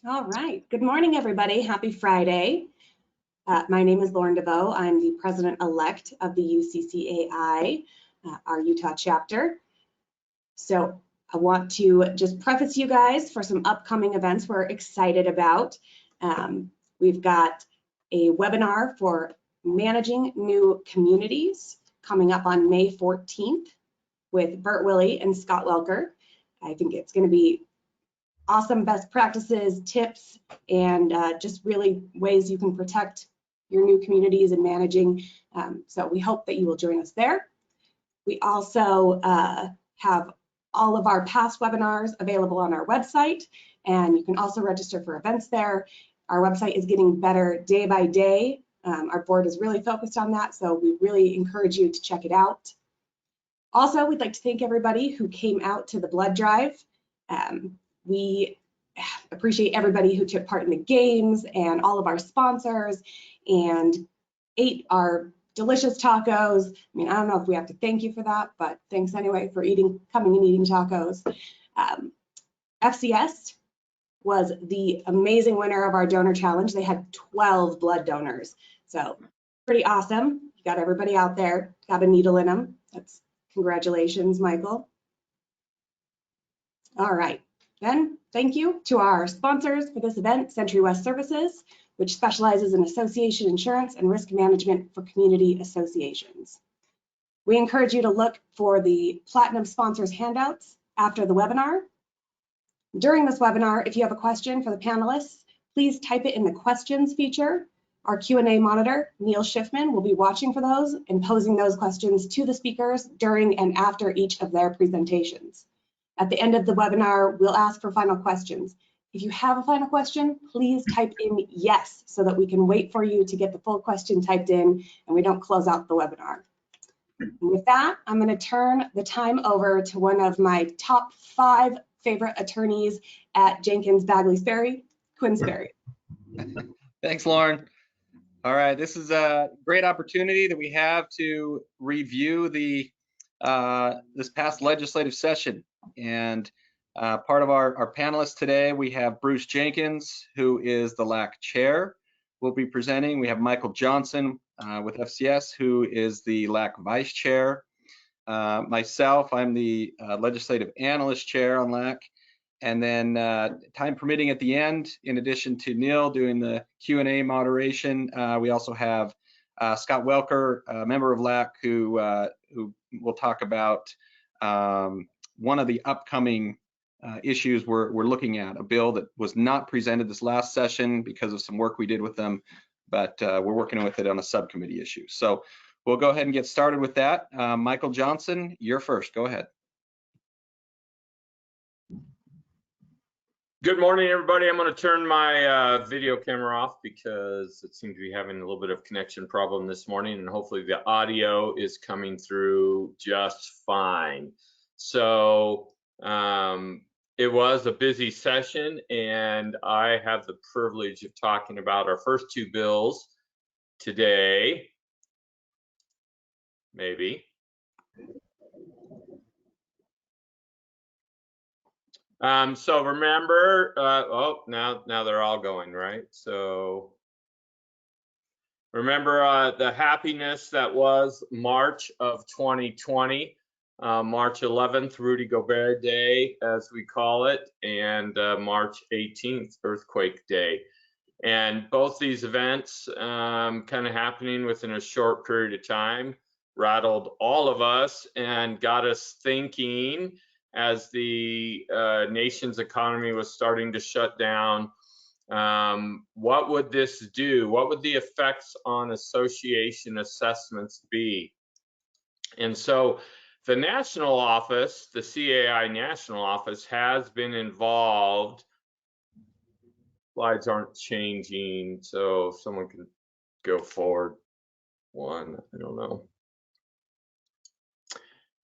All right. Good morning, everybody. Happy Friday. My name is Lauren DeVoe. I'm the president-elect of the UCCAI, our Utah chapter. So I want to just preface you guys for some upcoming events we're excited about. We've got a webinar for managing new communities coming up on May 14th with Bert Willey and Scott Welker. I think it's going to be awesome best practices, tips, and just really ways you can protect your new communities and managing. So we hope that you will join us there. We also have all of our past webinars available on our website, and you can also register for events there. Our website is getting better day by day. Our board is really focused on that, so we really encourage you to check it out. Also, we'd like to thank everybody who came out to the blood drive. We appreciate everybody who took part in the games and all of our sponsors and ate our delicious tacos. I mean, I don't know if we have to thank you for that, but thanks anyway for coming and eating tacos. FCS was the amazing winner of our donor challenge. They had 12 blood donors. So pretty awesome. You got everybody out there, got a needle in them. That's congratulations, Michael. All right. Then, thank you to our sponsors for this event, Century West Services, which specializes in association insurance and risk management for community associations. We encourage you to look for the Platinum Sponsors handouts after the webinar. During this webinar, if you have a question for the panelists, please type it in the questions feature. Our Q&A monitor, Neil Schiffman, will be watching for those and posing those questions to the speakers during and after each of their presentations. At the end of the webinar, we'll ask for final questions. If you have a final question, please type in yes so that we can wait for you to get the full question typed in and we don't close out the webinar. And with that, I'm going to turn the time over to one of my top 5 favorite attorneys at Jenkins Bagley Sperry, Quinn Sperry. Thanks, Lauren. All right, this is a great opportunity that we have to review this past legislative session. And part of our panelists today, we have Bruce Jenkins, who is the LAC chair, will be presenting. We have Michael Johnson with FCS, who is the LAC vice chair. Myself, I'm the legislative analyst chair on LAC. And then time permitting at the end, in addition to Neil doing the Q&A moderation, we also have Scott Welker, a member of LAC, who will talk about one of the upcoming issues we're looking at, a bill that was not presented this last session because of some work we did with them, but we're working with it on a subcommittee issue. So we'll go ahead and get started with that. Michael Johnson, you're first. Go ahead. Good morning, everybody. I'm going to turn my video camera off because it seems to be having a little bit of connection problem this morning, and hopefully the audio is coming through just fine. So it was a busy session, and I have the privilege of talking about our first 2 bills today, maybe. So remember, oh, now they're all going, right? So remember the happiness that was March of 2020, March 11th, Rudy Gobert Day, as we call it, and March 18th, Earthquake Day. And both these events kind of happening within a short period of time rattled all of us and got us thinking as the nation's economy was starting to shut down. What would this do? What would the effects on association assessments be? And so the national office, the CAI national office, has been involved. Slides aren't changing, so if someone can go forward one, I don't know.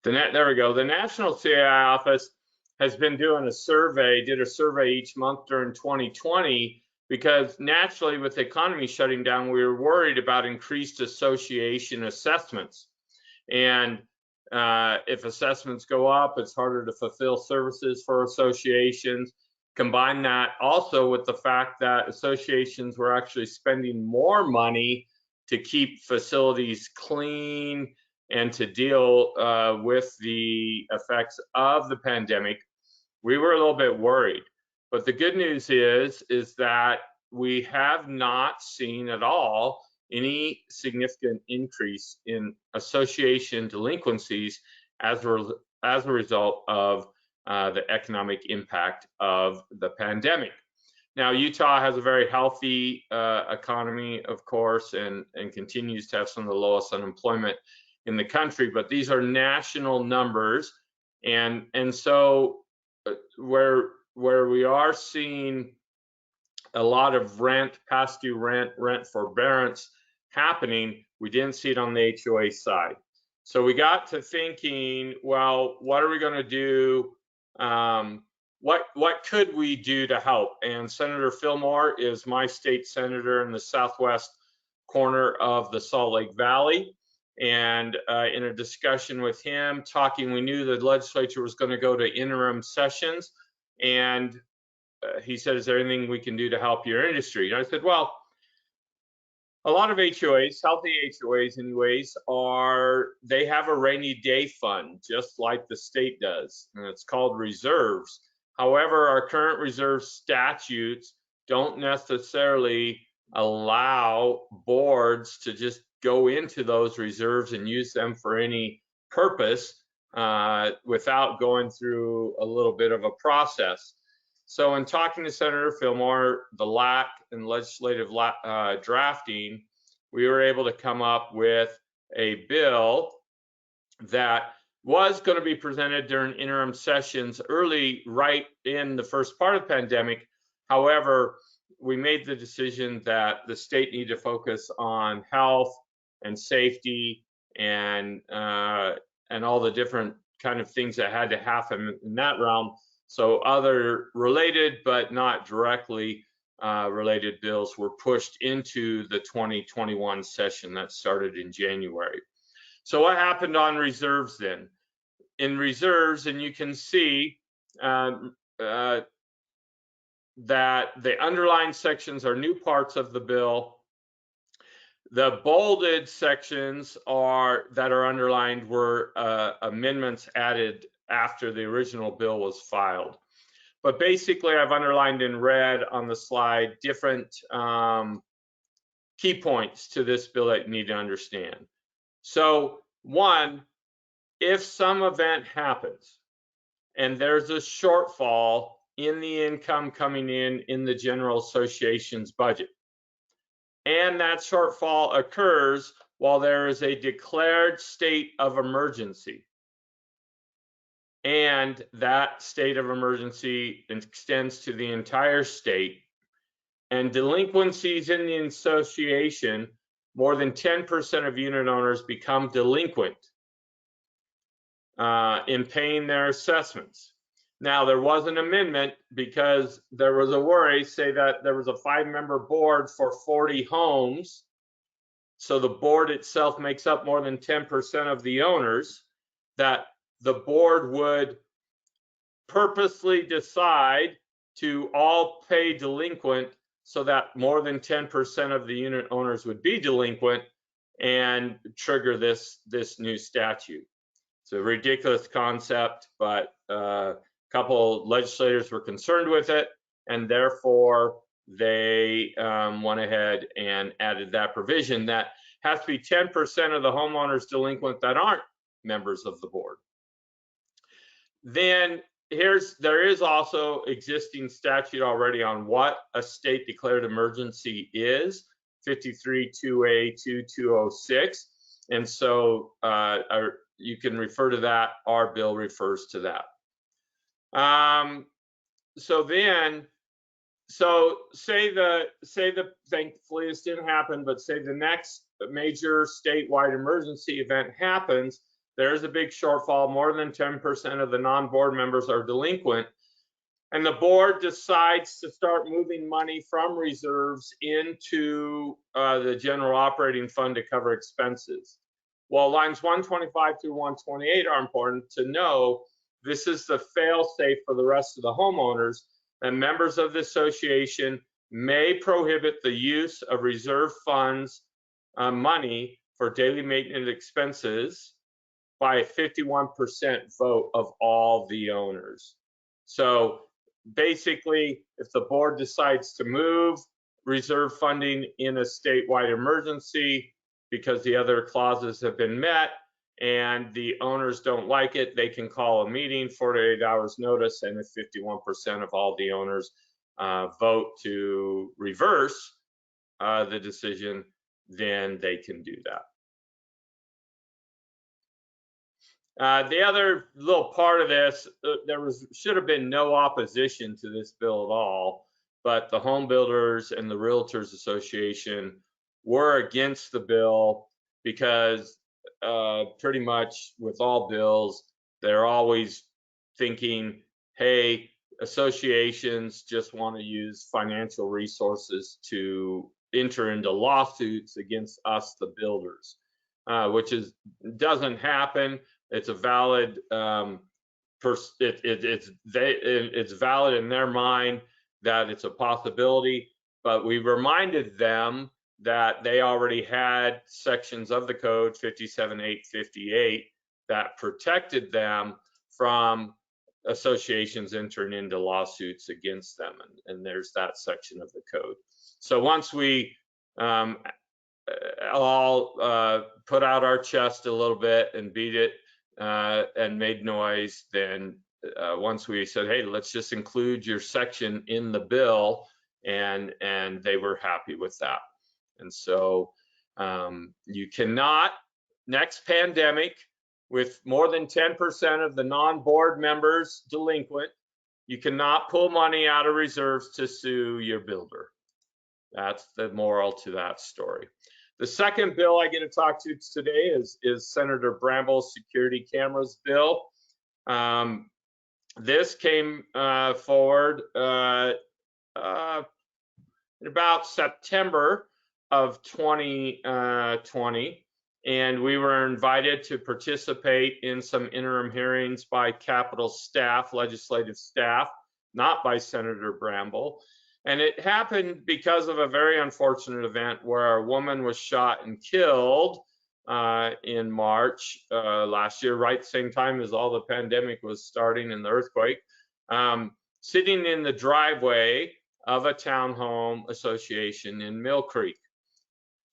There we go. The National CAI office has been doing a survey, did a survey each month during 2020, because naturally with the economy shutting down, we were worried about increased association assessments. And if assessments go up, it's harder to fulfill services for associations. Combine that also with the fact that associations were actually spending more money to keep facilities clean and to deal with the effects of the pandemic. We were a little bit worried. But the good news is that we have not seen at all any significant increase in association delinquencies as a result of the economic impact of the pandemic. Now, Utah has a very healthy economy, of course, and continues to have some of the lowest unemployment in the country, but these are national numbers. And so where we are seeing a lot of past due rent forbearance happening, we didn't see it on the HOA side. So we got to thinking, well, what are we going to do? What could we do to help? And Senator Fillmore is my state senator in the southwest corner of the Salt Lake Valley. And in a discussion with him, we knew the legislature was going to go to interim sessions. And he said, is there anything we can do to help your industry? And I said, well, a lot of HOAs, healthy HOAs anyways, they have a rainy day fund, just like the state does, and it's called reserves. However, our current reserve statutes don't necessarily allow boards to just go into those reserves and use them for any purpose without going through a little bit of a process. So in talking to Senator Fillmore, the LAC and legislative drafting, we were able to come up with a bill that was going to be presented during interim sessions right in the first part of the pandemic. However, we made the decision that the state needed to focus on health and safety and all the different kind of things that had to happen in that realm. So other related but not directly related bills were pushed into the 2021 session that started in January. So what happened on reserves then? In reserves, and you can see that the underlined sections are new parts of the bill. The bolded sections that are underlined were amendments added after the original bill was filed. But basically, I've underlined in red on the slide different key points to this bill that you need to understand. So one, if some event happens and there's a shortfall in the income coming in the General Association's budget, and that shortfall occurs while there is a declared state of emergency, and that state of emergency extends to the entire state, and delinquencies in the association, more than 10% of unit owners become delinquent in paying their assessments. Now, there was an amendment because there was a worry, say that there was a 5-member board for 40 homes. So the board itself makes up more than 10% of the owners, that the board would purposely decide to all pay delinquent so that more than 10% of the unit owners would be delinquent and trigger this new statute. It's a ridiculous concept, but a couple legislators were concerned with it, and therefore they went ahead and added that provision that has to be 10% of the homeowners delinquent that aren't members of the board. Then there is also existing statute already on what a state declared emergency is, 53-2A-2206, and so you can refer to that. Our bill refers to that. Thankfully this didn't happen, but say the next major statewide emergency event happens, there's a big shortfall, more than 10% of the non-board members are delinquent, and the board decides to start moving money from reserves into the general operating fund to cover expenses. Well, lines 125 through 128 are important to know. This is the fail-safe for the rest of the homeowners. that members of the association may prohibit the use of reserve funds money for daily maintenance expenses by a 51% vote of all the owners. So basically, if the board decides to move reserve funding in a statewide emergency because the other clauses have been met and the owners don't like it, they can call a meeting, 48 hours notice, and if 51% of all the owners vote to reverse the decision, then they can do that. The other little part of this, should have been no opposition to this bill at all, but the Home Builders and the Realtors Association were against the bill because pretty much with all bills, they're always thinking, hey, associations just want to use financial resources to enter into lawsuits against us, the builders, which doesn't happen. It's a valid, it's valid in their mind that it's a possibility, but we reminded them that they already had sections of the code 57.858 that protected them from associations entering into lawsuits against them, and there's that section of the code. So once we all put out our chest a little bit and beat it and made noise, then once we said, hey, let's just include your section in the bill, and they were happy with that. And so you cannot, next pandemic, with more than 10% of the non-board members delinquent, you cannot pull money out of reserves to sue your builder. That's the moral to that story. The second bill I get to talk to today is Senator Bramble's security cameras bill. This came forward in about September of 2020, and we were invited to participate in some interim hearings by Capitol staff, legislative staff, not by Senator Bramble. And it happened because of a very unfortunate event where a woman was shot and killed in March last year, right same time as all the pandemic was starting and the earthquake, sitting in the driveway of a townhome association in Mill Creek.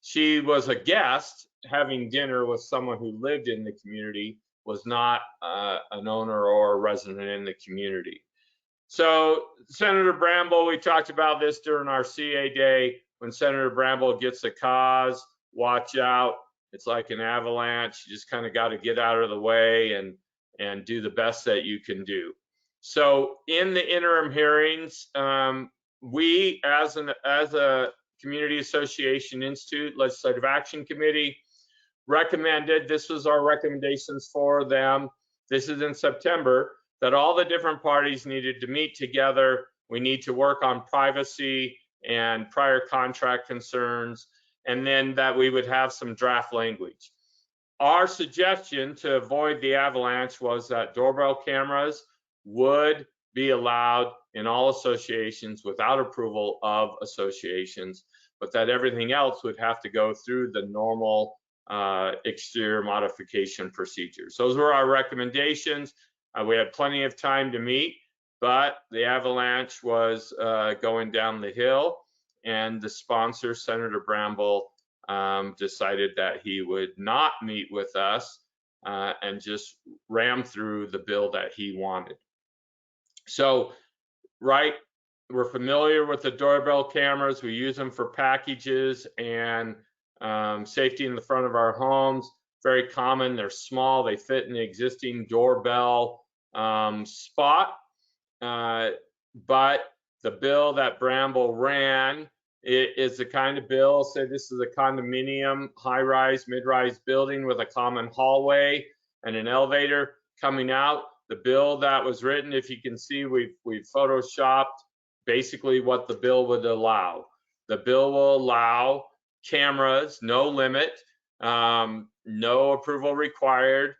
She was a guest having dinner with someone who lived in the community, was not an owner or a resident in the community. So Senator Bramble, we talked about this during our CA day. When Senator Bramble gets a cause, watch out. It's like an avalanche. You just kind of got to get out of the way and do the best that you can do. So in the interim hearings, we as a Community Association Institute Legislative Action Committee recommended, this was our recommendations for them, this is in September, that all the different parties needed to meet together. We need to work on privacy and prior contract concerns, and then that we would have some draft language. Our suggestion to avoid the avalanche was that doorbell cameras would be allowed in all associations without approval of associations, but that everything else would have to go through the normal exterior modification procedures. Those were our recommendations. We had plenty of time to meet, but the avalanche was going down the hill, and the sponsor, Senator Bramble, decided that he would not meet with us and just ram through the bill that he wanted. So, right, we're familiar with the doorbell cameras. We use them for packages and safety in the front of our homes. Very common. They're small. They fit in the existing doorbell spot. But the bill that Bramble ran is the kind of bill, say this is a condominium, high-rise, mid-rise building with a common hallway and an elevator coming out. The bill that was written, if you can see, we've photoshopped basically what the bill would allow. The bill will allow cameras, no limit, no approval required,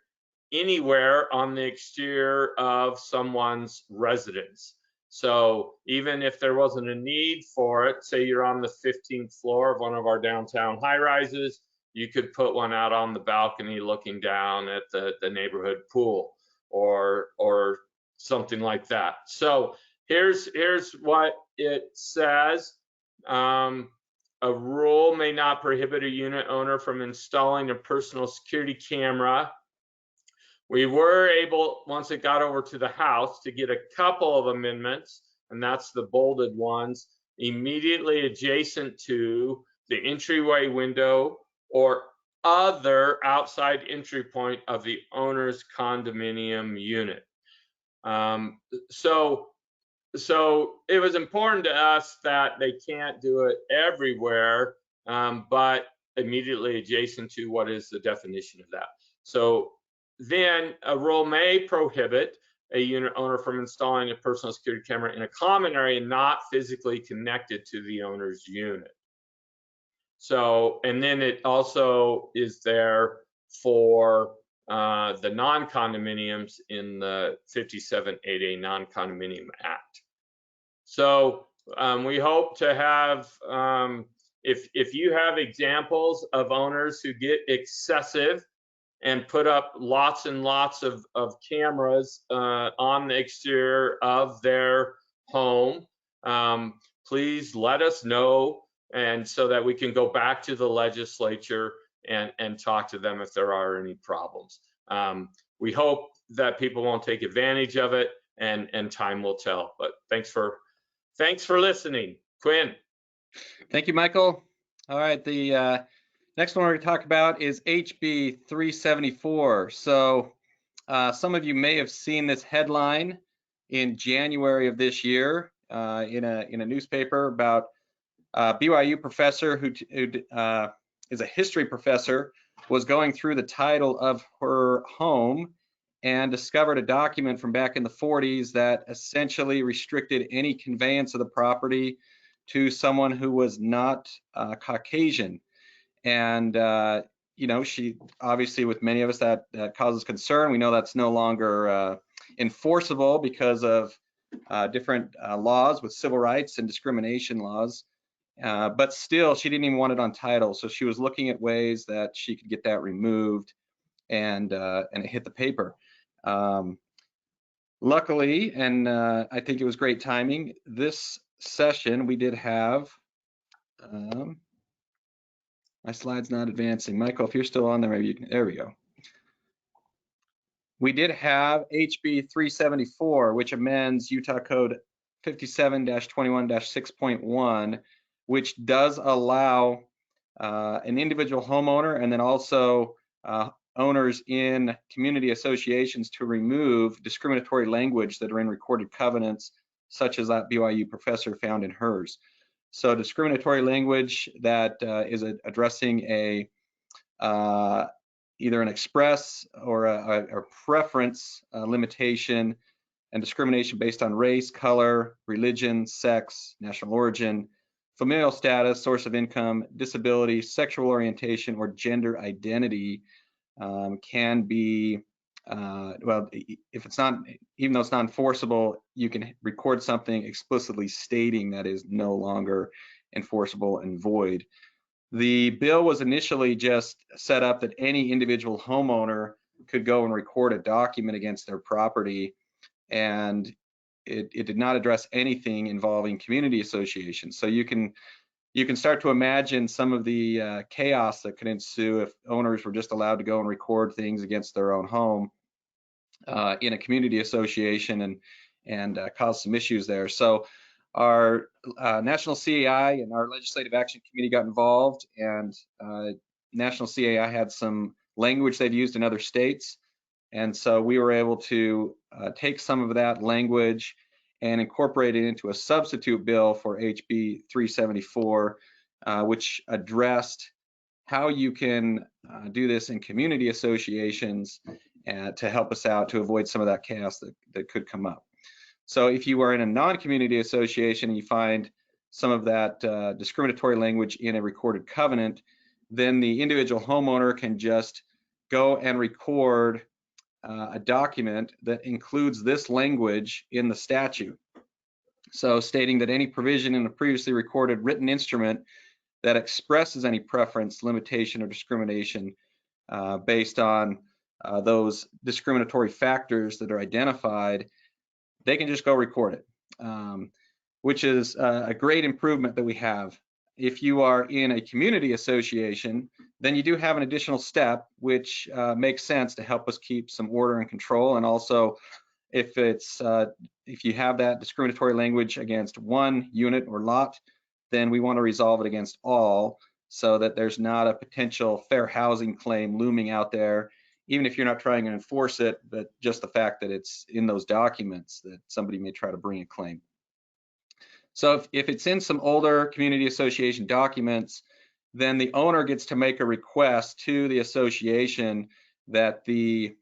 anywhere on the exterior of someone's residence. So even if there wasn't a need for it, say you're on the 15th floor of one of our downtown high rises, you could put one out on the balcony looking down at the neighborhood pool or something like that. So here's what it says. A rule may not prohibit a unit owner from installing a personal security camera. We were able, once it got over to the House, to get a couple of amendments, and that's the bolded ones, immediately adjacent to the entryway window or other outside entry point of the owner's condominium unit. So it was important to us that they can't do it everywhere, but immediately adjacent to what is the definition of that. So then a rule may prohibit a unit owner from installing a personal security camera in a common area not physically connected to the owner's unit. So, and then it also is there for the non-condominiums in the 57-8A Non-Condominium Act. So we hope to have, if you have examples of owners who get excessive and put up lots and lots of cameras on the exterior of their home, please let us know, and so that we can go back to the legislature and talk to them if there are any problems. We hope that people won't take advantage of it, and time will tell. But thanks for listening. Quinn. Thank you, Michael. All right, the next one we're going to talk about is HB 374. So some of you may have seen this headline in January of this year in a newspaper about a BYU professor who is a history professor, was going through the title of her home and discovered a document from back in the 40s that essentially restricted any conveyance of the property to someone who was not Caucasian. And you know, she obviously, with many of us, that causes concern. We know that's no longer enforceable because of different laws with civil rights and discrimination laws. But still, she didn't even want it on title. So she was looking at ways that she could get that removed, and it hit the paper. Luckily, and I think it was great timing, this session we did have, my slide's not advancing. Michael, if you're still on there, maybe you can, there we go. We did have HB 374, which amends Utah Code 57-21-6.1, which does allow an individual homeowner and then also owners in community associations to remove discriminatory language that are in recorded covenants, such as that BYU professor found in hers. So discriminatory language that is addressing a either an express or a preference limitation and discrimination based on race, color, religion, sex, national origin, familial status, source of income, disability, sexual orientation, or gender identity can be, well, if it's not, even though it's not enforceable, you can record something explicitly stating that is no longer enforceable and void. The bill was initially just set up that any individual homeowner could go and record a document against their property, and it did not address anything involving community associations. So you can start to imagine some of the chaos that could ensue if owners were just allowed to go and record things against their own home in a community association and cause some issues there. So our National CAI and our Legislative Action Committee got involved, and National CAI had some language they'd used in other states. And so we were able to take some of that language and incorporate it into a substitute bill for HB 374, which addressed how you can do this in community associations to help us out to avoid some of that chaos that could come up. So if you are in a non-community association and you find some of that discriminatory language in a recorded covenant, then the individual homeowner can just go and record a document that includes this language in the statute. So stating that any provision in a previously recorded written instrument that expresses any preference, limitation, or discrimination based on those discriminatory factors that are identified, they can just go record it, which is a great improvement that we have. If you are in a community association, then you do have an additional step, which makes sense to help us keep some order and control. And also, if you have that discriminatory language against one unit or lot, then we want to resolve it against all, so that there's not a potential fair housing claim looming out there, even if you're not trying to enforce it, but just the fact that it's in those documents that somebody may try to bring a claim. So if it's in some older community association documents, then the owner gets to make a request to the association that the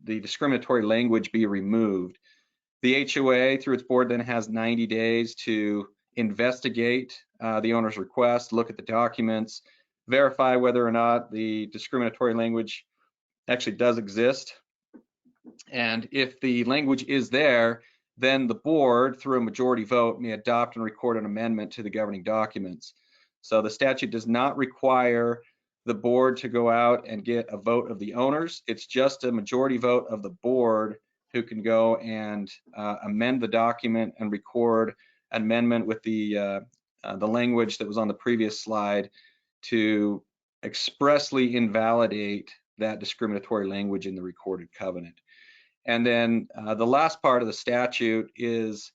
discriminatory language be removed. The HOA, through its board, then has 90 days to investigate the owner's request, look at the documents, verify whether or not the discriminatory language actually does exist. And if the language is there, then the board, through a majority vote, may adopt and record an amendment to the governing documents. So the statute does not require the board to go out and get a vote of the owners. It's just a majority vote of the board who can go and amend the document and record an amendment with the language that was on the previous slide to expressly invalidate that discriminatory language in the recorded covenant. And then the last part of the statute is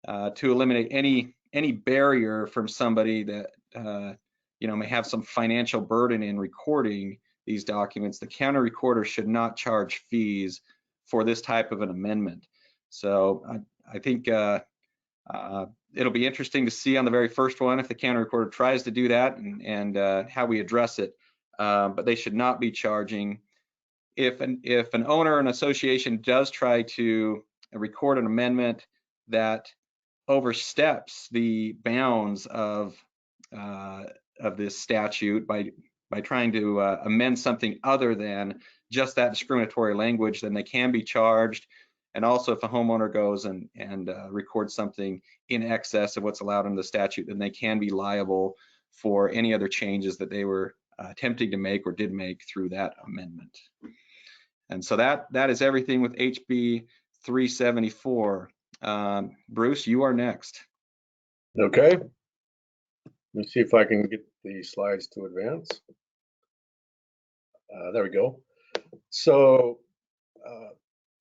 to eliminate any barrier from somebody that may have some financial burden in recording these documents. The county recorder should not charge fees for this type of an amendment. So I think it'll be interesting to see on the very first one if the county recorder tries to do that and how we address it. But they should not be charging. If an owner or an association does try to record an amendment that oversteps the bounds of this statute by trying to amend something other than just that discriminatory language, then they can be charged. And also, if a homeowner goes and records something in excess of what's allowed in the statute, then they can be liable for any other changes that they were attempting to make or did make through that amendment. And so that is everything with HB 374. Bruce, you are next. Okay. Let me see if I can get the slides to advance. There we go. So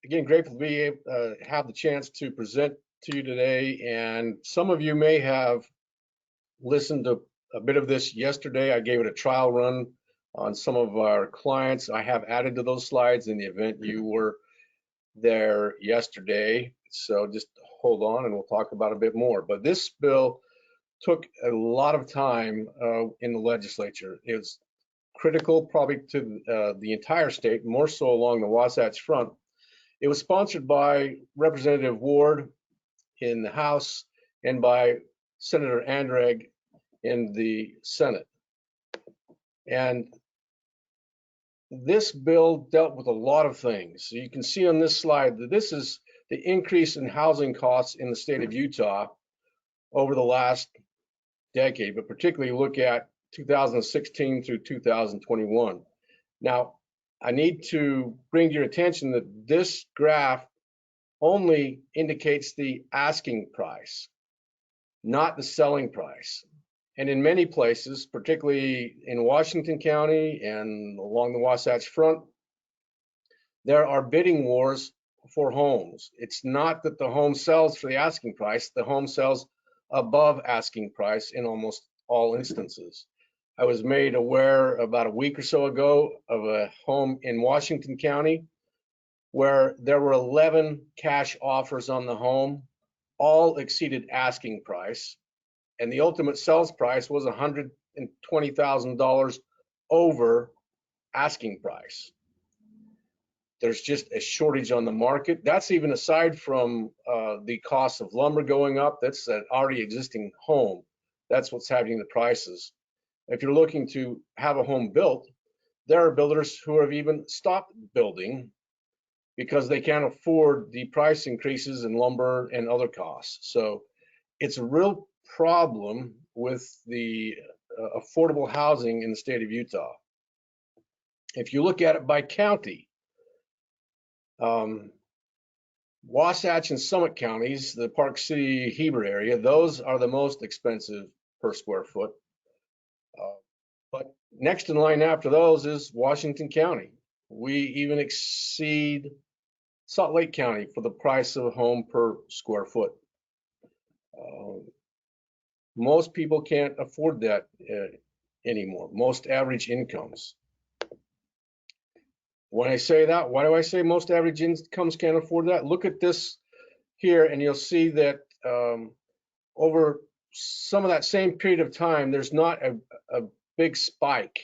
again, grateful to be able to have the chance to present to you today. And some of you may have listened to a bit of this yesterday. I gave it a trial run on some of our clients. I have added to those slides in the event you were there yesterday. So just hold on and we'll talk about a bit more. But this bill took a lot of time in the legislature. It was critical probably to the entire state, more so along the Wasatch Front. It was sponsored by Representative Ward in the House and by Senator Andrade in the Senate. And this bill dealt with a lot of things. So you can see on this slide that this is the increase in housing costs in the state of Utah over the last decade, but particularly look at 2016 through 2021. Now, I need to bring to your attention that this graph only indicates the asking price, not the selling price. And in many places, particularly in Washington County and along the Wasatch Front, there are bidding wars for homes. It's not that the home sells for the asking price, the home sells above asking price in almost all instances. I was made aware about a week or so ago of a home in Washington County where there were 11 cash offers on the home, all exceeded asking price, and the ultimate sales price was $120,000 over asking price. There's just a shortage on the market. That's even aside from the cost of lumber going up. That's an already existing home. That's what's happening to prices. If you're looking to have a home built, there are builders who have even stopped building. because they can't afford the price increases in lumber and other costs. So it's a real problem with the affordable housing in the state of Utah. If you look at it by county, Wasatch and Summit counties, the Park City, Heber area, those are the most expensive per square foot. But next in line after those is Washington County. We even exceed Salt Lake County for the price of a home per square foot. Most people can't afford that anymore, most average incomes. When I say that, why do I say most average incomes can't afford that? Look at this here and you'll see that over some of that same period of time, there's not a big spike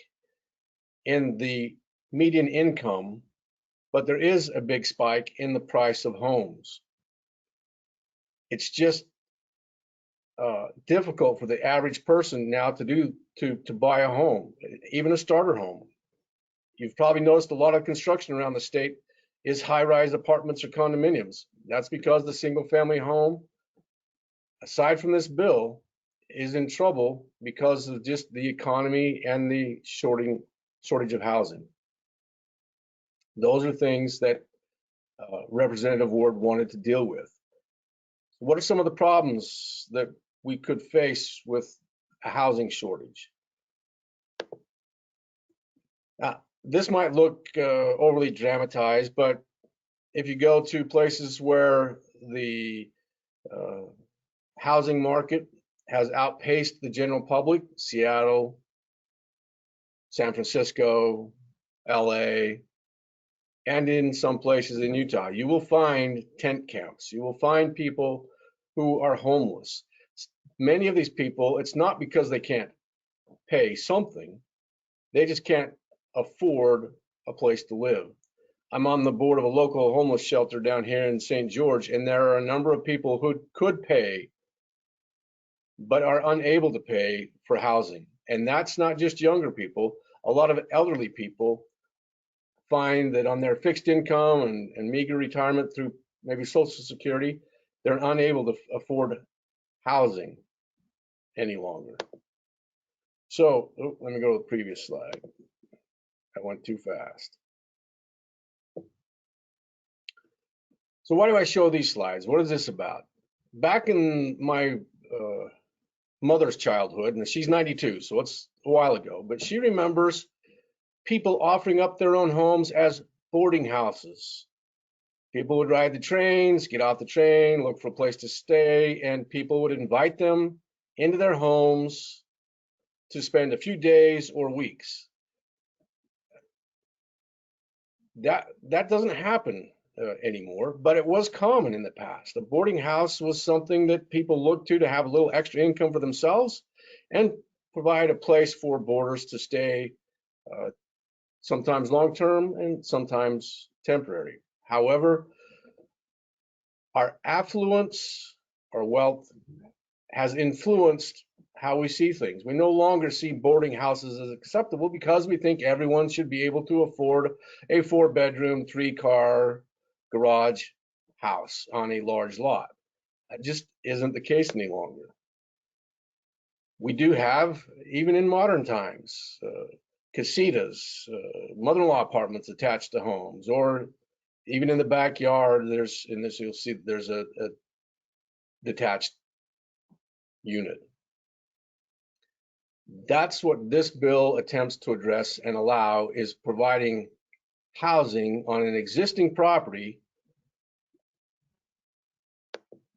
in the median income, but there is a big spike in the price of homes. It's just difficult for the average person now to buy a home, even a starter home. You've probably noticed a lot of construction around the state is high-rise apartments or condominiums. That's because the single-family home, aside from this bill, is in trouble because of just the economy and the shortage of housing. Those are things that Representative Ward wanted to deal with. What are some of the problems that we could face with a housing shortage? This might look overly dramatized, but if you go to places where the housing market has outpaced the general public, Seattle, San Francisco, LA, and in some places in Utah, you will find tent camps. You will find people who are homeless. Many of these people, it's not because they can't pay something, they just can't afford a place to live. I'm on the board of a local homeless shelter down here in St. George, and there are a number of people who could pay, but are unable to pay for housing. And that's not just younger people. A lot of elderly people find that on their fixed income and meager retirement through maybe Social Security, they're unable to afford housing any longer. So let me go to the previous slide. I went too fast. So why do I show these slides? What is this about? Back in my mother's childhood, and she's 92, so it's a while ago, but she remembers people offering up their own homes as boarding houses. People would ride the trains, get off the train, look for a place to stay, and people would invite them into their homes to spend a few days or weeks. That doesn't happen anymore, but it was common in the past. A boarding house was something that people looked to have a little extra income for themselves and provide a place for boarders to stay, sometimes long-term and sometimes temporary. However, our affluence, our wealth has influenced how we see things. We no longer see boarding houses as acceptable because we think everyone should be able to afford a 4-bedroom, 3-car garage house on a large lot. That just isn't the case any longer. We do have, even in modern times, casitas, mother-in-law apartments attached to homes, or even in the backyard, there's, in this you'll see there's a detached unit. That's what this bill attempts to address and allow, is providing housing on an existing property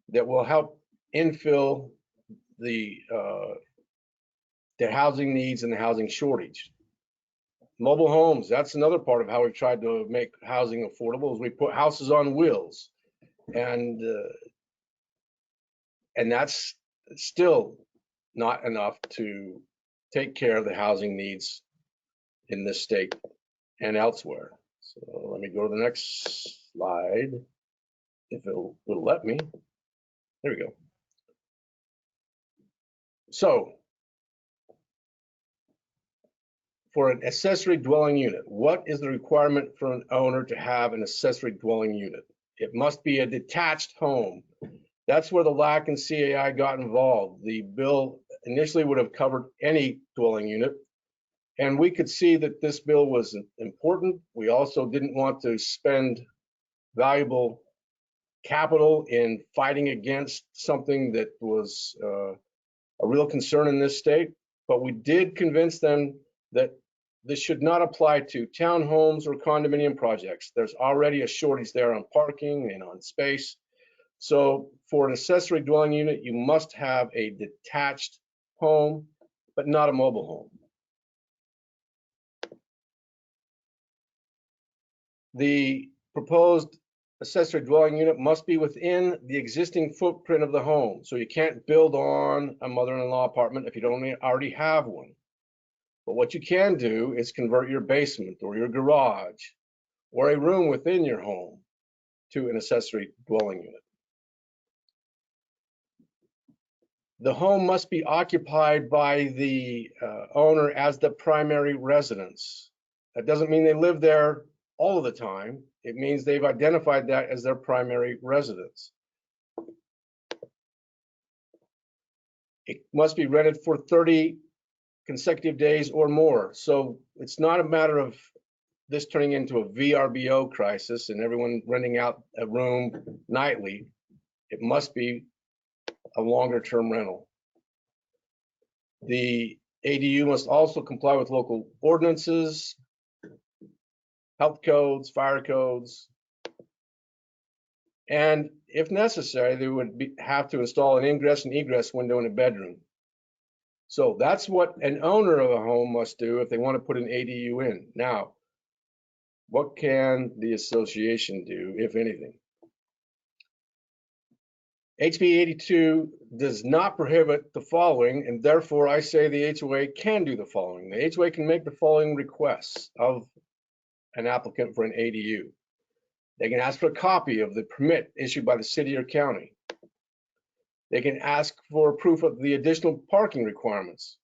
that will help infill the housing needs and the housing shortage. Mobile homes, that's another part of how we've tried to make housing affordable, is we put houses on wheels, and that's still not enough to take care of the housing needs in this state and elsewhere. So let me go to the next slide, if it'll let me. There we go. So for an accessory dwelling unit, what is the requirement for an owner to have an accessory dwelling unit? It must be a detached home. That's where the LAC and CAI got involved. The bill initially would have covered any dwelling unit, and we could see that this bill was important. We also didn't want to spend valuable capital in fighting against something that was a real concern in this state, but we did convince them that this should not apply to townhomes or condominium projects. There's already a shortage there on parking and on space. So for an accessory dwelling unit, you must have a detached home, but not a mobile home. The proposed accessory dwelling unit must be within the existing footprint of the home. So you can't build on a mother-in-law apartment if you don't already have one. But what you can do is convert your basement or your garage or a room within your home to an accessory dwelling unit. The home must be occupied by the owner as the primary residence. That doesn't mean they live there all of the time. It means they've identified that as their primary residence. It must be rented for 30 consecutive days or more. So it's not a matter of this turning into a VRBO crisis and everyone renting out a room nightly. It must be a longer term rental. The ADU must also comply with local ordinances, health codes, fire codes, and if necessary, they would have to install an ingress and egress window in a bedroom. So that's what an owner of a home must do if they want to put an ADU in. Now, what can the association do, if anything? HB 82 does not prohibit the following, and therefore I say the HOA can do the following. The HOA can make the following requests of an applicant for an ADU. They can ask for a copy of the permit issued by the city or county. They can ask for proof of the additional parking requirements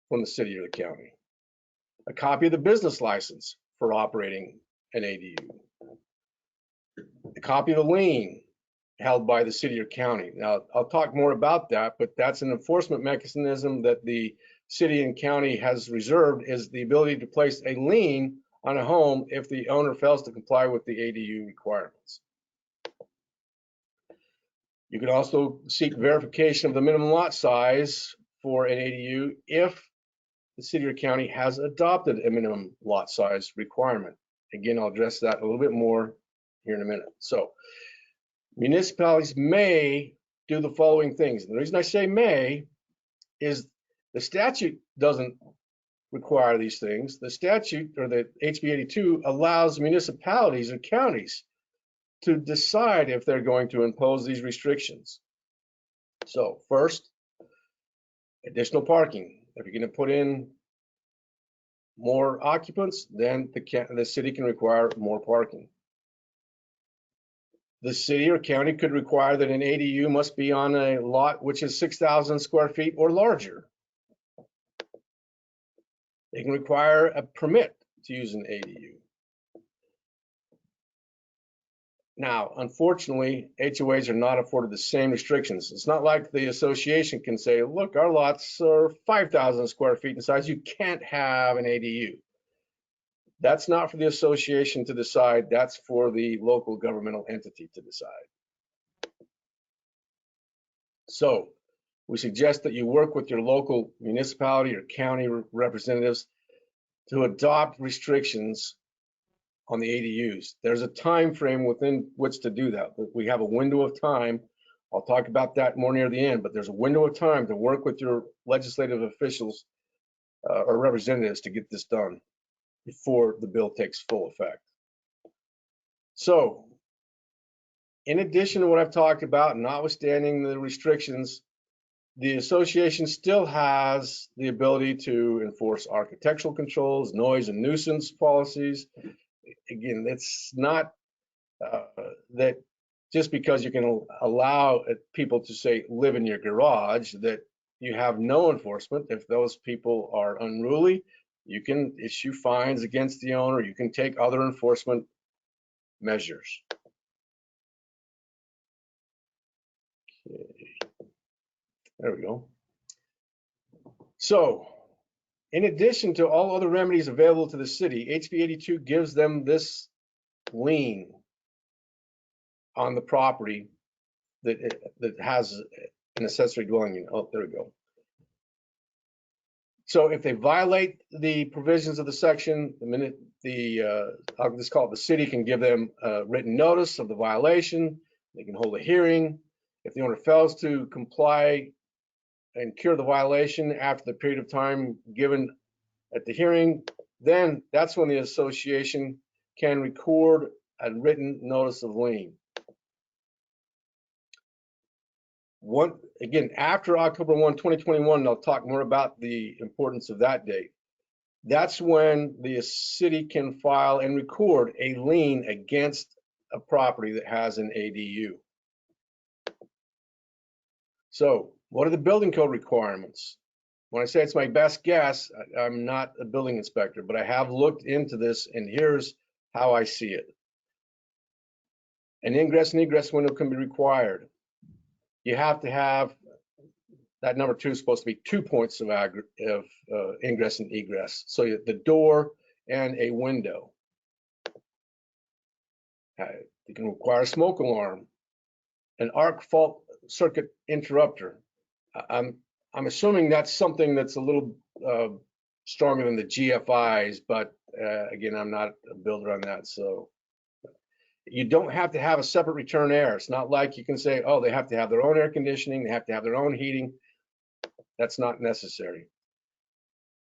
from the city or the county. A copy of the business license for operating an ADU. A copy of the lien held by the city or county. Now, I'll talk more about that, but that's an enforcement mechanism that the city and county has reserved, is the ability to place a lien on a home if the owner fails to comply with the ADU requirements. You can also seek verification of the minimum lot size for an ADU if the city or county has adopted a minimum lot size requirement. Again, I'll address that a little bit more here in a minute. So municipalities may do the following things. And the reason I say may is the statute doesn't require these things. The statute, or the HB 82, allows municipalities and counties to decide if they're going to impose these restrictions. So first, additional parking. If you're going to put in more occupants, then the city can require more parking. The city or county could require that an ADU must be on a lot which is 6,000 square feet or larger. They can require a permit to use an ADU. Now, unfortunately, HOAs are not afforded the same restrictions. It's not like the association can say, look, our lots are 5,000 square feet in size. You can't have an ADU. That's not for the association to decide. That's for the local governmental entity to decide. So we suggest that you work with your local municipality or county representatives to adopt restrictions on the ADUs. There's a time frame within which to do that. We have a window of time. I'll talk about that more near the end, but there's a window of time to work with your legislative officials or representatives to get this done before the bill takes full effect. So, in addition to what I've talked about, notwithstanding the restrictions, the association still has the ability to enforce architectural controls, noise and nuisance policies. Again, it's not that just because you can allow people to say live in your garage that you have no enforcement. If those people are unruly, You can issue fines against the owner. You can take other enforcement measures. Okay. There we go. So, in addition to all other remedies available to the city, HB 82 gives them this lien on the property that has an accessory dwelling unit. Oh, there we go. So if they violate the provisions of the section, the minute I'll just call it, the city can give them a written notice of the violation. They can hold a hearing. If the owner fails to comply and cure the violation after the period of time given at the hearing, then that's when the association can record a written notice of lien. Again, after October 1, 2021, I'll talk more about the importance of that date. That's when the city can file and record a lien against a property that has an ADU. So what are the building code requirements? When I say it's my best guess, I'm not a building inspector, but I have looked into this, and here's how I see it. An ingress and egress window can be required. You have to have, that number 2 is supposed to be 2 points of ingress and egress. So the door and a window. You can require a smoke alarm, an arc fault circuit interrupter. I'm assuming that's something that's a little stronger than the GFIs, but again, I'm not a builder on that. So you don't have to have a separate return air. It's not like you can say, oh, they have to have their own air conditioning, they have to have their own heating. That's not necessary.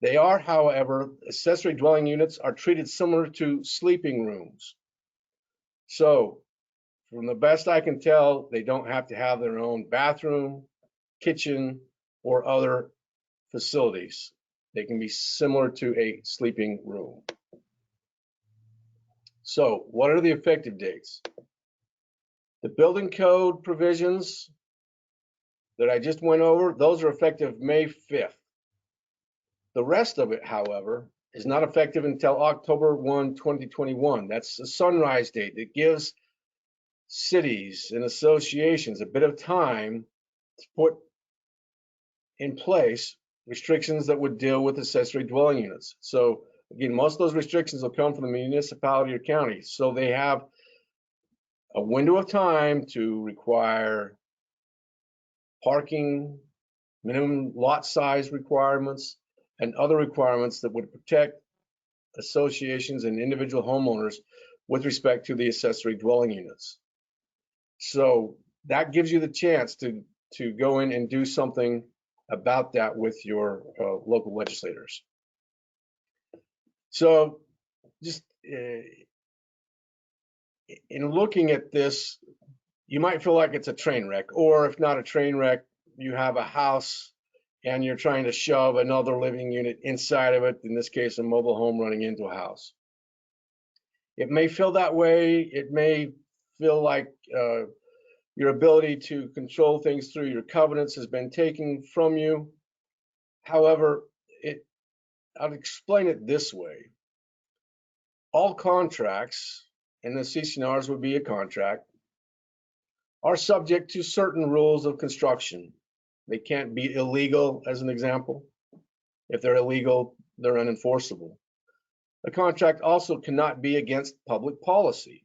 They are, however, accessory dwelling units are treated similar to sleeping rooms. So from the best I can tell, they don't have to have their own bathroom, kitchen, or other facilities. They can be similar to a sleeping room. So what are the effective dates? The building code provisions that I just went over, those are effective May 5th. The rest of it, however, is not effective until October 1, 2021. That's a sunrise date. It gives cities and associations a bit of time to put in place restrictions that would deal with accessory dwelling units. So again, most of those restrictions will come from the municipality or county. So they have a window of time to require parking, minimum lot size requirements, and other requirements that would protect associations and individual homeowners with respect to the accessory dwelling units. So that gives you the chance to go in and do something about that with your local legislators. So just in looking at this, you might feel like it's a train wreck, or if not a train wreck, you have a house and you're trying to shove another living unit inside of it, in this case, a mobile home running into a house. It may feel that way. It may feel like your ability to control things through your covenants has been taken from you. However, I'll explain it this way. All contracts, and the CC&Rs would be a contract, are subject to certain rules of construction. They can't be illegal, as an example. If they're illegal, they're unenforceable. A contract also cannot be against public policy.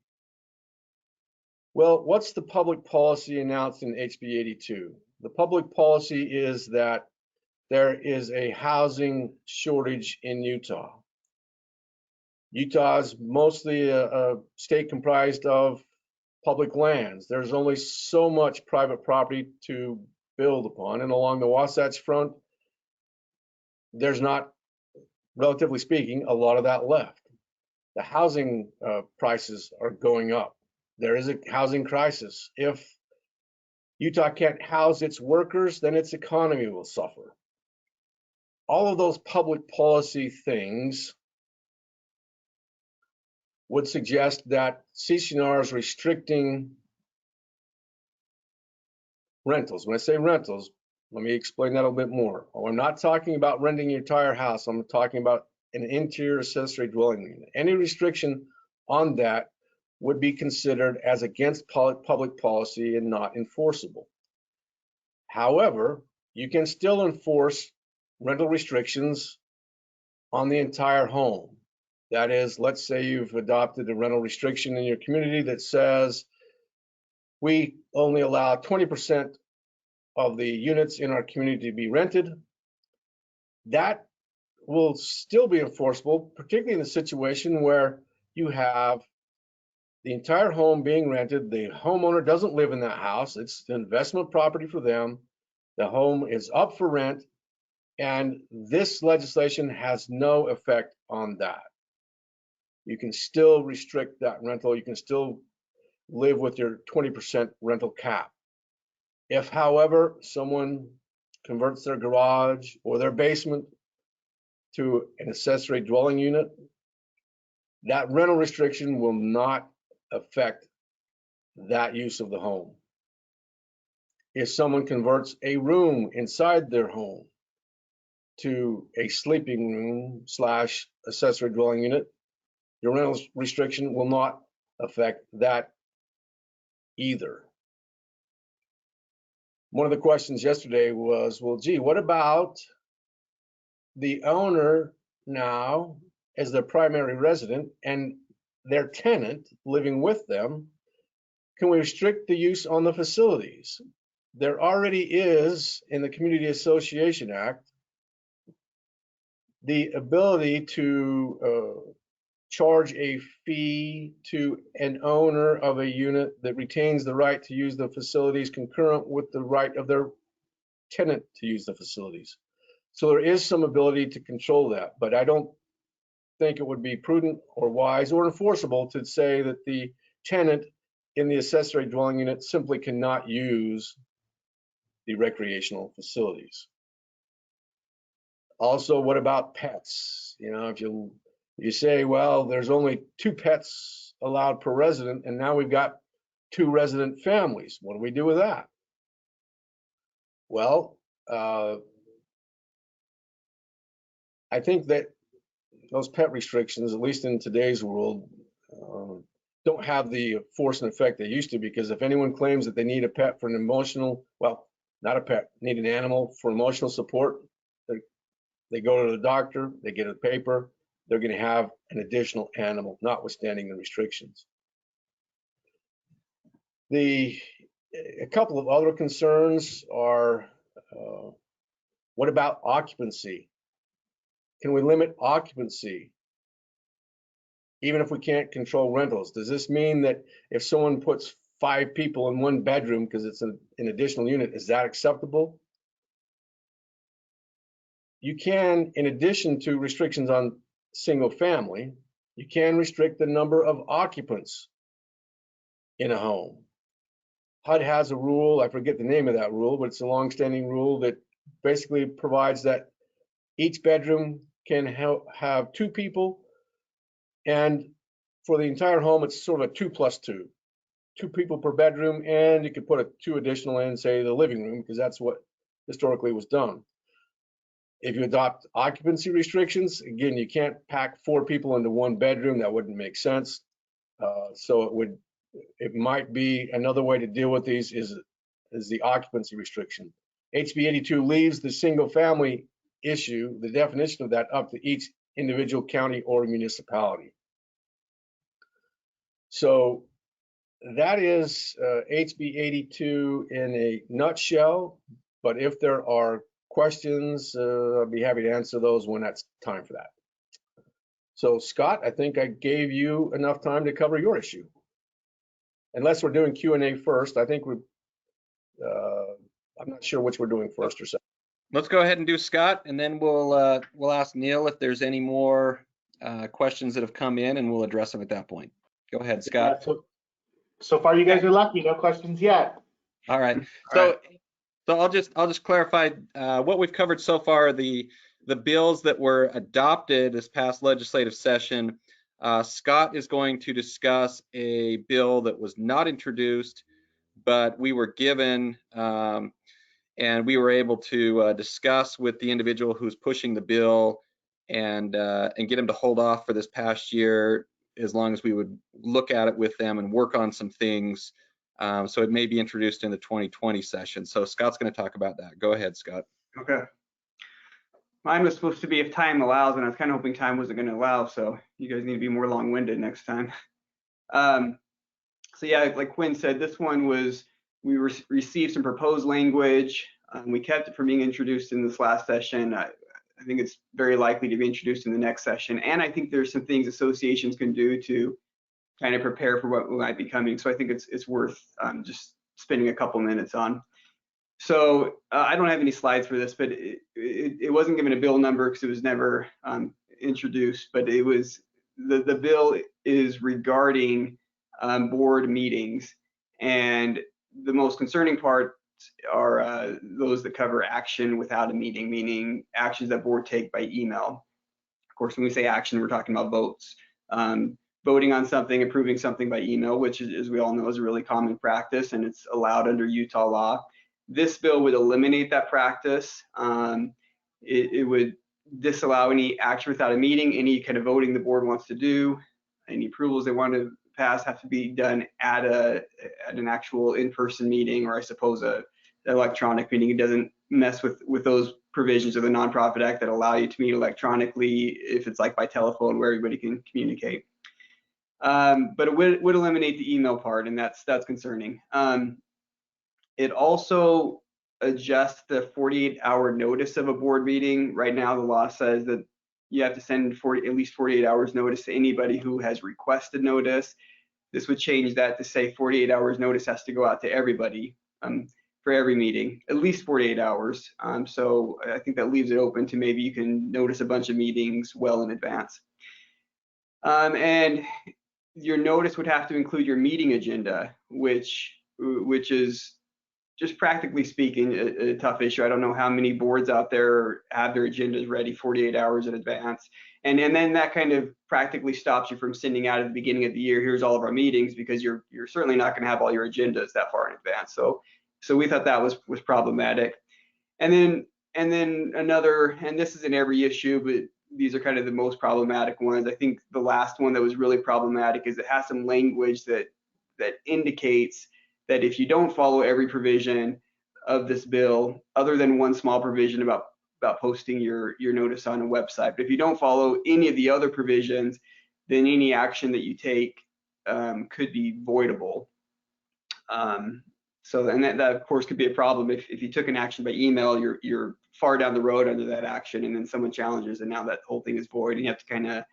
Well, what's the public policy announced in HB 82? The public policy is that there is a housing shortage in Utah. Utah is mostly a state comprised of public lands. There's only so much private property to build upon, and along the Wasatch Front, there's not, relatively speaking, a lot of that left. The housing prices are going up. There is a housing crisis. If Utah can't house its workers, then its economy will suffer. All of those public policy things would suggest that CC&Rs restricting rentals. When I say rentals, let me explain that a little bit more. I'm not talking about renting your entire house. I'm talking about an interior accessory dwelling unit. Any restriction on that would be considered as against public policy and not enforceable. However, you can still enforce rental restrictions on the entire home. That is, let's say you've adopted a rental restriction in your community that says we only allow 20% of the units in our community to be rented. That will still be enforceable, particularly in the situation where you have the entire home being rented. The homeowner doesn't live in that house. It's an investment property for them. The home is up for rent, and this legislation has no effect on that. You can still restrict that rental. You can still live with your 20% rental cap. If, however, someone converts their garage or their basement to an accessory dwelling unit, that rental restriction will not affect that use of the home. If someone converts a room inside their home to a sleeping room / accessory dwelling unit, your rental restriction will not affect that either. One of the questions yesterday was, well, gee, what about the owner now as their primary resident and their tenant living with them? Can we restrict the use on the facilities? There already is, in the Community Association Act, the ability to charge a fee to an owner of a unit that retains the right to use the facilities concurrent with the right of their tenant to use the facilities. So there is some ability to control that, but I don't think it would be prudent or wise or enforceable to say that the tenant in the accessory dwelling unit simply cannot use the recreational facilities. Also, what about pets? You know, if you say, well, there's only 2 pets allowed per resident, and now we've got 2 resident families. What do we do with that? Well, I think that those pet restrictions, at least in today's world, don't have the force and effect they used to, because if anyone claims that they need a pet for an emotional, well, not a pet, need an animal for emotional support, they go to the doctor, they get a paper, they're going to have an additional animal, notwithstanding the restrictions. A couple of other concerns are, what about occupancy? Can we limit occupancy even if we can't control rentals? Does this mean that if someone puts 5 people in one bedroom because it's an additional unit, is that acceptable? You can, in addition to restrictions on single family, you can restrict the number of occupants in a home. HUD has a rule, I forget the name of that rule, but it's a long-standing rule that basically provides that each bedroom can have 2 people, and for the entire home, it's sort of a 2 + 2. 2 people per bedroom, and you could put 2 additional in, say, the living room, because that's what historically was done. If you adopt occupancy restrictions, again, you can't pack 4 people into one bedroom. That wouldn't make sense. So it might be another way to deal with these is the occupancy restriction. HB 82 leaves the single family issue, the definition of that, up to each individual county or municipality. So that is HB 82 in a nutshell, but if there are questions, I'll be happy to answer those when that's time for that. So Scott, I think I gave you enough time to cover your issue. Unless we're doing Q&A first, I think I'm not sure which we're doing first or second. Let's go ahead and do Scott, and then we'll ask Neil if there's any more questions that have come in, and we'll address them at that point. Go ahead, Scott. Yeah, so far you guys are lucky, no questions yet. All right. So I'll just clarify what we've covered so far. The bills that were adopted this past legislative session. Scott is going to discuss a bill that was not introduced, but we were given and we were able to discuss with the individual who's pushing the bill and get them to hold off for this past year as long as we would look at it with them and work on some things. So it may be introduced in the 2020 session. So Scott's going to talk about that. Go ahead, Scott. Okay. Mine was supposed to be if time allows, and I was kind of hoping time wasn't going to allow, so you guys need to be more long-winded next time. So yeah, like Quinn said, this one was, we received some proposed language. We kept it from being introduced in this last session. I think it's very likely to be introduced in the next session. And I think there's some things associations can do to kind of prepare for what might be coming. So I think it's worth just spending a couple minutes on. So I don't have any slides for this, but it wasn't given a bill number because it was never introduced, but it was, the bill is regarding board meetings. And the most concerning part are those that cover action without a meeting, meaning actions that board take by email. Of course, when we say action, we're talking about votes. Voting on something, approving something by email, which is, as we all know, is a really common practice, and it's allowed under Utah law. This bill would eliminate that practice. It would disallow any action without a meeting, any kind of voting the board wants to do, any approvals they want to pass have to be done at an actual in-person meeting, or I suppose an electronic meeting. It doesn't mess with those provisions of the Nonprofit Act that allow you to meet electronically if it's like by telephone where everybody can communicate. But it would eliminate the email part, and that's concerning. It also adjusts the 48-hour notice of a board meeting. Right now, the law says that you have to send at least 48 hours notice to anybody who has requested notice. This would change that to say 48 hours notice has to go out to everybody for every meeting, at least 48 hours. So I think that leaves it open to maybe you can notice a bunch of meetings well in advance. And your notice would have to include your meeting agenda, which is, just practically speaking, a tough issue. I don't know how many boards out there have their agendas ready 48 hours in advance. And then that kind of practically stops you from sending out at the beginning of the year, here's all of our meetings, because you're certainly not going to have all your agendas that far in advance. So we thought that was problematic. And then another, and this is in every issue, but these are kind of the most problematic ones. I think the last one that was really problematic is it has some language that indicates that if you don't follow every provision of this bill, other than one small provision about posting your notice on a website, but if you don't follow any of the other provisions, then any action that you take could be voidable. So, and that of course could be a problem if you took an action by email, you're far down the road under that action, and then someone challenges, and now that whole thing is void, and you have to kind of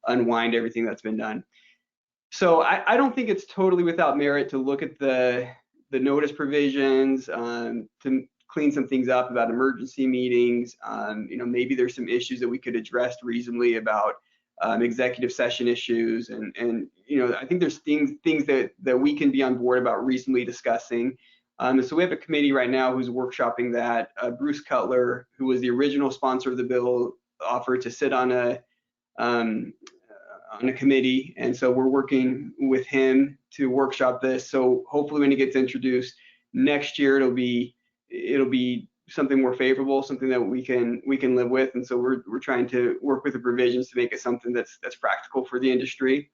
unwind everything that's been done. So I don't think it's totally without merit to look at the notice provisions, to clean some things up about emergency meetings. Maybe there's some issues that we could address reasonably about executive session issues, and I think there's things that we can be on board about reasonably discussing. So we have a committee right now who's workshopping that. Bruce Cutler, who was the original sponsor of the bill, offered to sit on a committee, and so we're working with him to workshop this. So hopefully when it gets introduced next year, it'll be something more favorable, something that we can live with. And so we're trying to work with the provisions to make it something that's practical for the industry.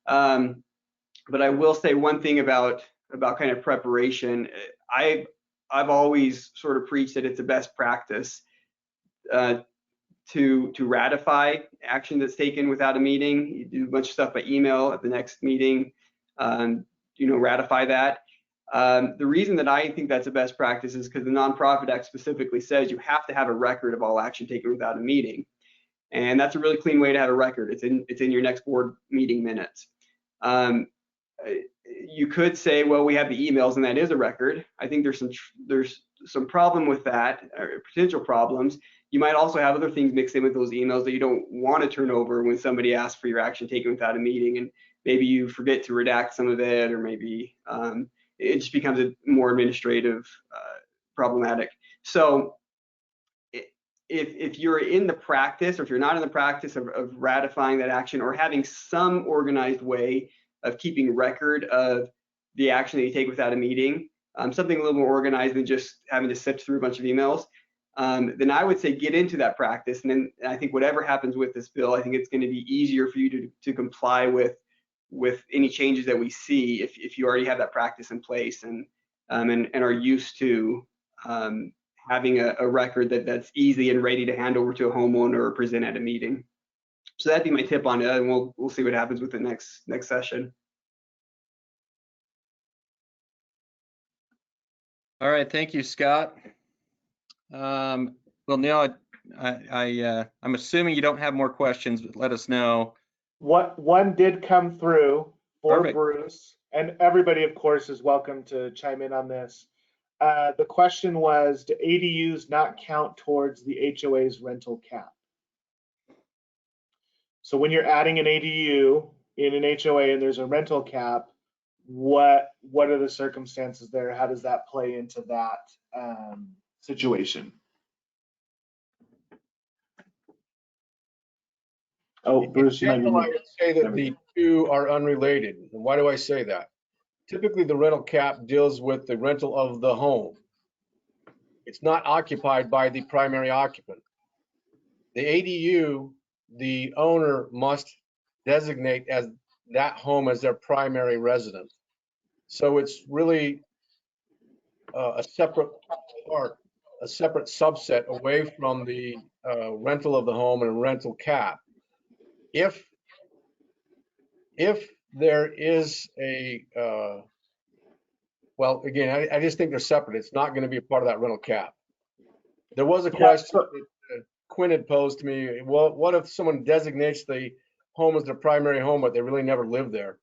But I will say one thing about kind of preparation. I've always sort of preached that it's a best practice to ratify action that's taken without a meeting. You do a bunch of stuff by email at the next meeting, ratify that. The reason that I think that's a best practice is because the Nonprofit Act specifically says you have to have a record of all action taken without a meeting. And that's a really clean way to have a record. It's in your next board meeting minutes. You could say, well, we have the emails and that is a record. I think there's some problem with that, or potential problems. You might also have other things mixed in with those emails that you don't want to turn over when somebody asks for your action taken without a meeting, and maybe you forget to redact some of it, or maybe it just becomes a more administrative problematic. So if you're in the practice, or if you're not in the practice of ratifying that action, or having some organized way of keeping record of the action that you take without a meeting, something a little more organized than just having to sift through a bunch of emails, then I would say get into that practice. And then I think whatever happens with this bill, I think it's going to be easier for you to comply with any changes that we see if you already have that practice in place and are used to having a record that's easy and ready to hand over to a homeowner or present at a meeting. So that'd be my tip on it, and we'll see what happens with the next session. All right, thank you, Scott. Well, Neil, I'm assuming you don't have more questions, but let us know. One did come through for Perfect. Bruce, and everybody, of course, is welcome to chime in on this. The question was, do ADUs not count towards the HOA's rental cap? So when you're adding an ADU in an HOA and there's a rental cap, what are the circumstances there? How does that play into that situation? Oh, Bruce, you might In be general, I would say that the two are unrelated. And why do I say that? Typically, the rental cap deals with the rental of the home. It's not occupied by the primary occupant. The ADU, the owner must designate as that home as their primary residence. So it's really a separate part, a separate subset away from the rental of the home and rental cap. If there is a, well, again, I just think they're separate. It's not going to be a part of that rental cap. There was a question that Quinn had posed to me. Well, what if someone designates the home as their primary home, but they really never lived there?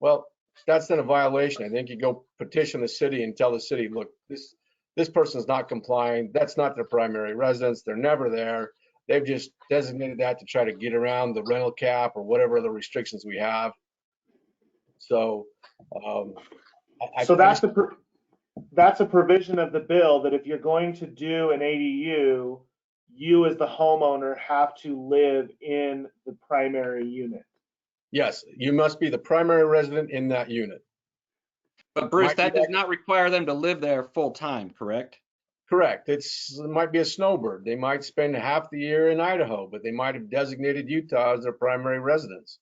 Well, that's then a violation. I think you go petition the city and tell the city, look, this person's not complying. That's not their primary residence. They're never there. They've just designated that to try to get around the rental cap or whatever other restrictions we have. So, so that's a provision of the bill that if you're going to do an ADU, you as the homeowner have to live in the primary unit. Yes, you must be the primary resident in that unit. But Bruce, that does not require them to live there full time, correct? Correct. It might be a snowbird. They might spend half the year in Idaho, but they might have designated Utah as their primary residence.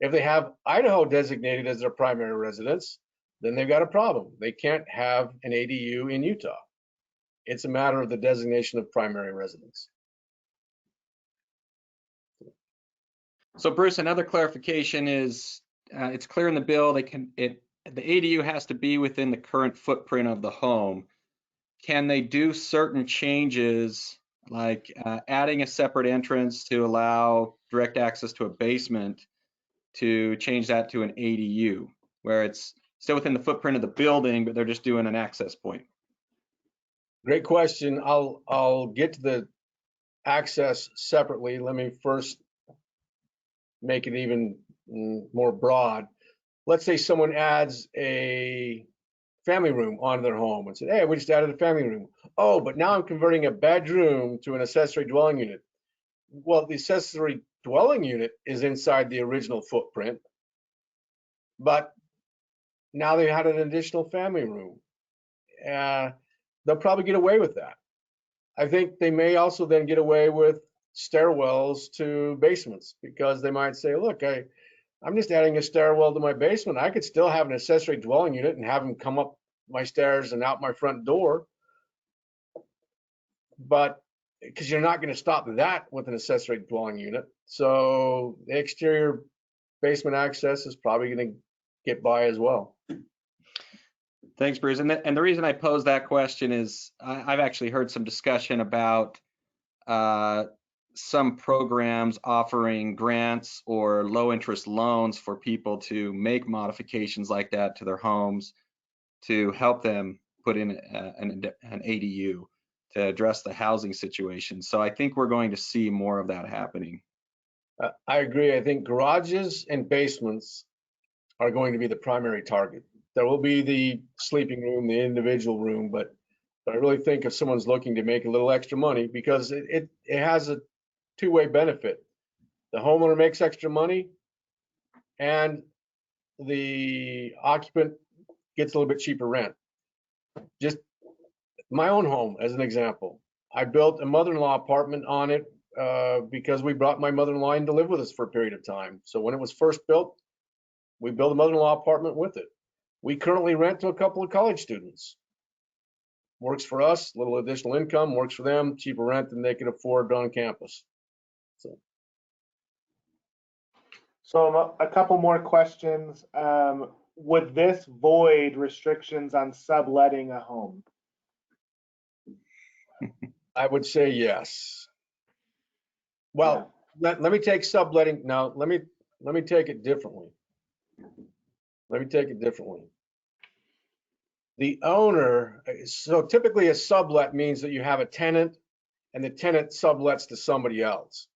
If they have Idaho designated as their primary residence, then they've got a problem. They can't have an ADU in Utah. It's a matter of the designation of primary residence. So Bruce, another clarification is it's clear in the bill the ADU has to be within the current footprint of the home. Can they do certain changes like adding a separate entrance to allow direct access to a basement to change that to an ADU where it's still within the footprint of the building, but they're just doing an access point? Great question. I'll get to the access separately. Let me first make it even more broad. Let's say someone adds a family room onto their home and said, hey, we just added a family room. Oh, but now I'm converting a bedroom to an accessory dwelling unit. Well, the accessory dwelling unit is inside the original footprint, but now they had an additional family room. They'll probably get away with that. I think they may also then get away with stairwells to basements because they might say, look, I'm just adding a stairwell to my basement. I could still have an accessory dwelling unit and have them come up my stairs and out my front door. But because you're not going to stop that with an accessory dwelling unit. So the exterior basement access is probably going to get by as well. Thanks, Bruce. And the reason I pose that question is I've actually heard some discussion about some programs offering grants or low interest loans for people to make modifications like that to their homes to help them put in an ADU to address the housing situation. So I think we're going to see more of that happening. I agree. I think garages and basements are going to be the primary target. There will be the sleeping room, the individual room, but I really think if someone's looking to make a little extra money, because it has a two-way benefit. The homeowner makes extra money and the occupant gets a little bit cheaper rent. Just my own home as an example. I built a mother-in-law apartment on it because we brought my mother-in-law in to live with us for a period of time. So when it was first built, we built a mother-in-law apartment with it. We currently rent to a couple of college students. Works for us, little additional income, works for them, cheaper rent than they could afford on campus. So a couple more questions. Would this void restrictions on subletting a home? I would say yes. Well, let me take subletting. Now, let me take it differently. The owner, so typically a sublet means that you have a tenant and the tenant sublets to somebody else.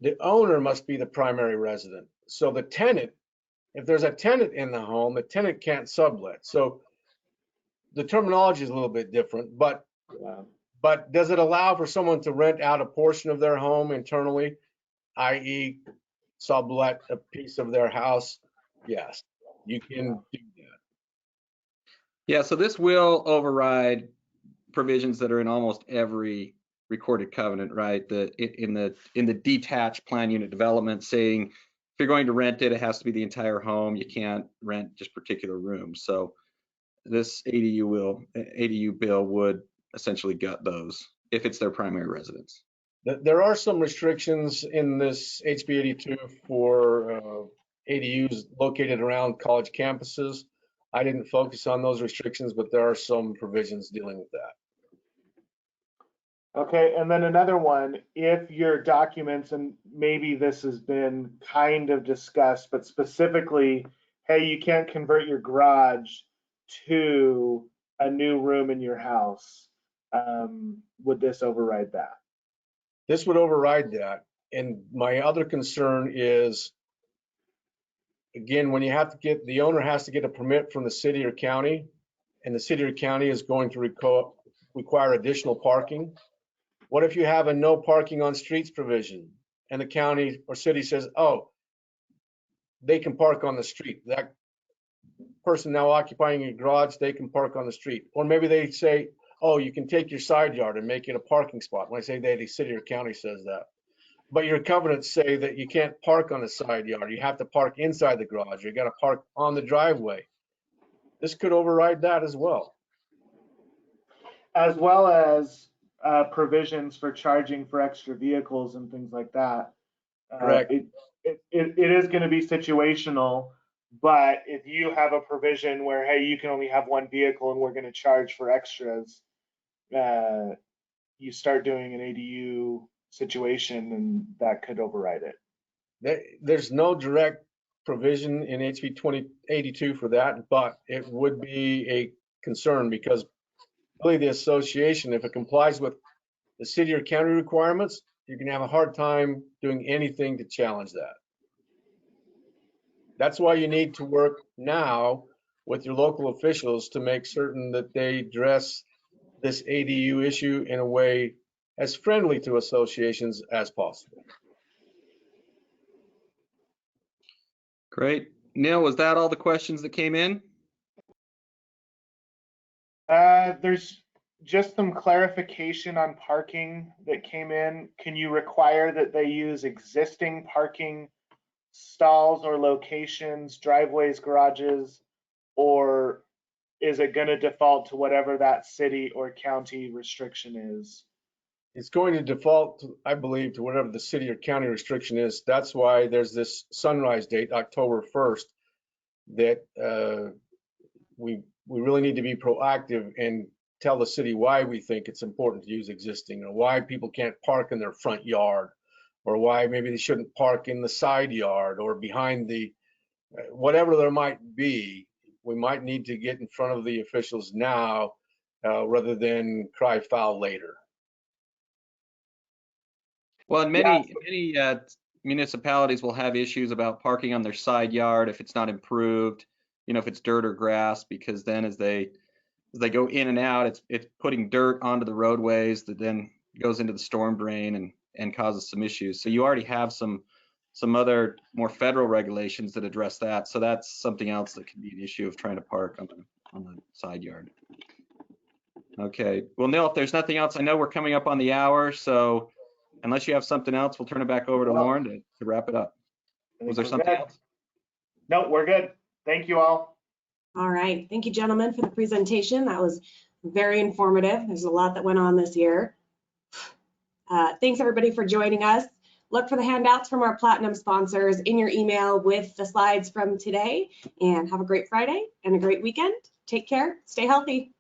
The owner must be the primary resident. So the tenant, if there's a tenant in the home, the tenant can't sublet. So the terminology is a little bit different, but does it allow for someone to rent out a portion of their home internally, i.e. sublet a piece of their house? Yes, you can do that. Yeah, so this will override provisions that are in almost every recorded covenant, right? In the detached plan unit development, saying if you're going to rent it, it has to be the entire home. You can't rent just particular rooms. So this ADU bill would essentially gut those if it's their primary residence. There are some restrictions in this HB 82 for ADUs located around college campuses. I didn't focus on those restrictions, but there are some provisions dealing with that. Okay, and then another one, if your documents, and maybe this has been kind of discussed, but specifically, hey, you can't convert your garage to a new room in your house, would this override that? This would override that. And my other concern is, again, when you have to get, the owner has to get a permit from the city or county, and the city or county is going to require additional parking. What if you have a no parking on streets provision and the county or city says, oh, they can park on the street. That person now occupying your garage, they can park on the street. Or maybe they say, oh, you can take your side yard and make it a parking spot. When I say they, the city or county says that. But your covenants say that you can't park on the side yard. You have to park inside the garage. You got to park on the driveway. This could override that as well. As well as provisions for charging for extra vehicles and things like that. Correct. It is going to be situational, but if you have a provision where, hey, you can only have one vehicle and we're going to charge for extras, you start doing an ADU situation and that could override it. There's no direct provision in HB 2082 for that, but it would be a concern because really the association, if it complies with the city or county requirements, you're going to have a hard time doing anything to challenge that. That's why you need to work now with your local officials to make certain that they address this ADU issue in a way as friendly to associations as possible. Great. Neil, was that all the questions that came in? There's just some clarification on parking that came in. Can you require that they use existing parking stalls or locations, driveways, garages, or is it going to default to whatever that city or county restriction is? It's going to default, I believe, to whatever the city or county restriction is. That's why there's this sunrise date, October 1st, that we really need to be proactive and tell the city why we think it's important to use existing, or why people can't park in their front yard, or why maybe they shouldn't park in the side yard or behind the, whatever there might be. We might need to get in front of the officials now rather than cry foul later. Well, and many municipalities will have issues about parking on their side yard if it's not improved, if it's dirt or grass, because then as they go in and out, it's putting dirt onto the roadways that then goes into the storm drain and causes some issues. So you already have some other more federal regulations that address that. So that's something else that can be an issue of trying to park on the side yard. Okay. Well, Neil, if there's nothing else, I know we're coming up on the hour, so unless you have something else, we'll turn it back over to Lauren to wrap it up. Was there something else? No, we're good. Thank you all. All right. Thank you, gentlemen, for the presentation. That was very informative. There's a lot that went on this year. Thanks, everybody, for joining us. Look for the handouts from our Platinum sponsors in your email with the slides from today. And have a great Friday and a great weekend. Take care. Stay healthy.